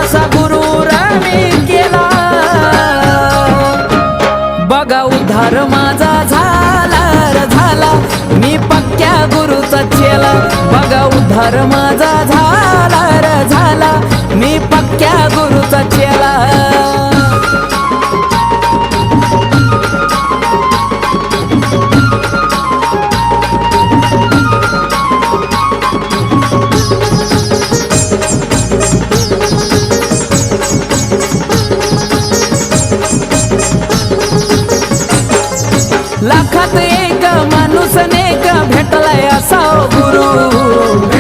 असा गुरु मी केला, बघा उद्धार माझा झाला रे झाला, मी पक्क्या गुरुचा चेला, बघा उद्धार माझा झाला रे झाला, मी पक्क्या गुरुचा चेला. लाखात एक माणूस नेक भेटलाय असा गुरु.